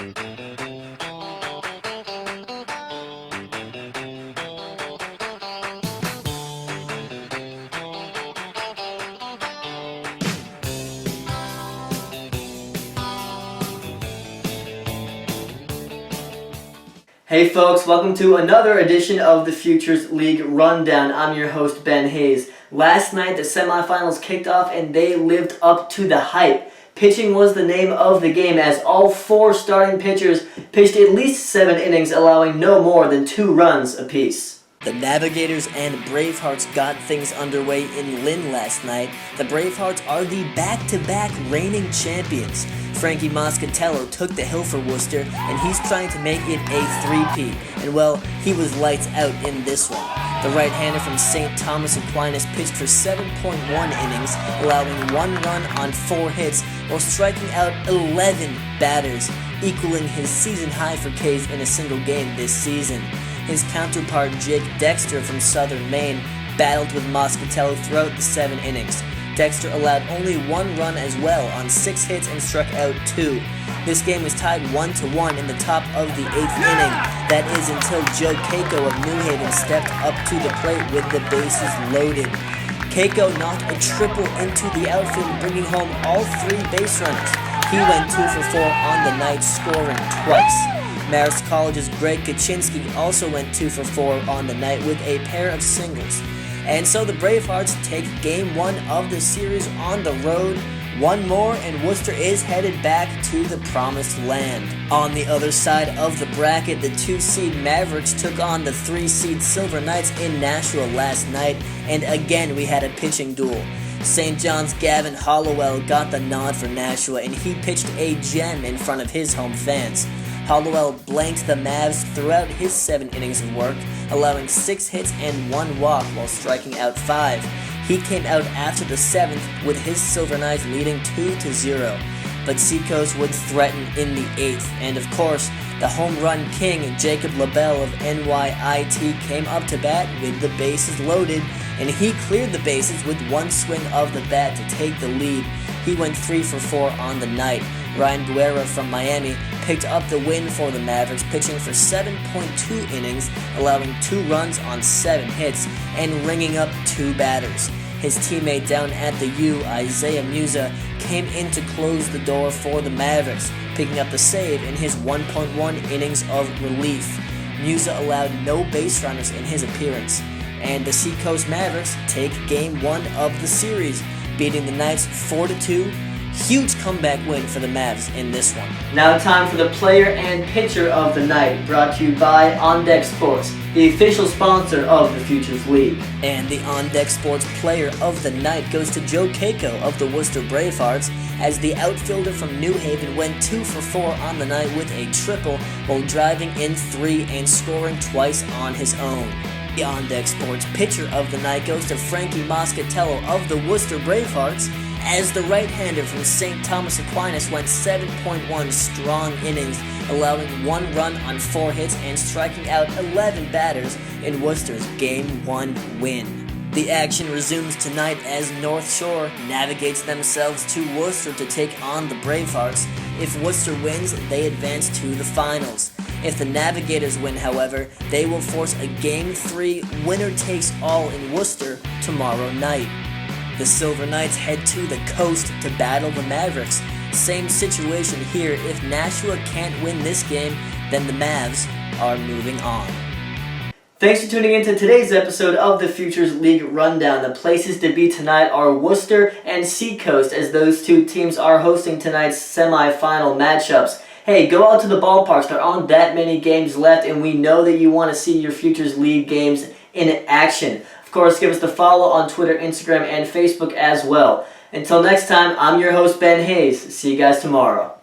Hey folks, welcome to another edition of the Futures League Rundown. I'm your host, Ben Hayes. Last night, the semifinals kicked off and they lived up to the hype. Pitching was the name of the game as all four starting pitchers pitched at least 7 innings, allowing no more than 2 runs apiece. The Navigators and Bravehearts got things underway in Lynn last night. The Bravehearts are the back-to-back reigning champions. Frankie Moscatello took the hill for Worcester, and he's trying to make it a three-peat. And well, he was lights out in this one. The right-hander from St. Thomas Aquinas pitched for 7.1 innings, allowing 1 run on 4 hits, while striking out 11 batters, equaling his season high for Ks in a single game this season. His counterpart, Jake Dexter from Southern Maine, battled with Moscatello throughout the 7 innings. Dexter allowed only 1 run as well on 6 hits and struck out 2. This game was tied 1-1 in the top of the 8th inning. That is until Joe Keiko of New Haven stepped up to the plate with the bases loaded. Keiko knocked a triple into the outfield, bringing home all 3 base runners. He went 2 for 4 on the night, scoring twice. Marist College's Greg Kaczynski also went 2 for 4 on the night with a pair of singles. And so the Bravehearts take Game 1 of the series on the road. 1 more and Worcester is headed back to the promised land. On the other side of the bracket, the 2-seed Mavericks took on the 3-seed Silver Knights in Nashua last night, and again we had a pitching duel. St. John's Gavin Hollowell got the nod for Nashua, and he pitched a gem in front of his home fans. Hollowell blanked the Mavs throughout his 7 innings of work, allowing 6 hits and 1 walk while striking out 5. He came out after the 7th with his Silver Knights leading 2-0, but Seacoast would threaten in the 8th, and of course, the home run king Jacob LaBelle of NYIT came up to bat with the bases loaded, and he cleared the bases with 1 swing of the bat to take the lead. He went 3 for 4 on the night. Ryan Guerra from Miami picked up the win for the Mavericks, pitching for 7.2 innings, allowing 2 runs on 7 hits, and ringing up 2 batters. His teammate down at the U, Isaiah Musa, came in to close the door for the Mavericks, picking up the save in his 1.1 innings of relief. Musa allowed no base runners in his appearance, and the Seacoast Mavericks take Game 1 of the series, beating the Knights 4-2. Huge comeback win for the Mavs in this one. Now time for the player and pitcher of the night, brought to you by On Deck Sports, the official sponsor of the Futures League. And the On Deck Sports player of the night goes to Joe Keiko of the Worcester Bravehearts, as the outfielder from New Haven went 2 for 4 on the night with a triple while driving in 3 and scoring twice on his own. The On Deck Sports pitcher of the night goes to Frankie Moscatello of the Worcester Bravehearts, as the right-hander from St. Thomas Aquinas went 7.1 strong innings, allowing 1 run on 4 hits and striking out 11 batters in Worcester's Game 1 win. The action resumes tonight as North Shore navigates themselves to Worcester to take on the Bravehearts. If Worcester wins, they advance to the finals. If the Navigators win, however, they will force a Game 3 winner-takes-all in Worcester tomorrow night. The Silver Knights head to the coast to battle the Mavericks. Same situation here. If Nashua can't win this game, then the Mavs are moving on. Thanks for tuning in to today's episode of the Futures League Rundown. The places to be tonight are Worcester and Seacoast, as those 2 teams are hosting tonight's semi-final matchups. Hey, go out to the ballparks. There aren't that many games left, and we know that you want to see your Futures League games in action. Of course, give us the follow on Twitter, Instagram, and Facebook as well. Until next time, I'm your host, Ben Hayes. See you guys tomorrow.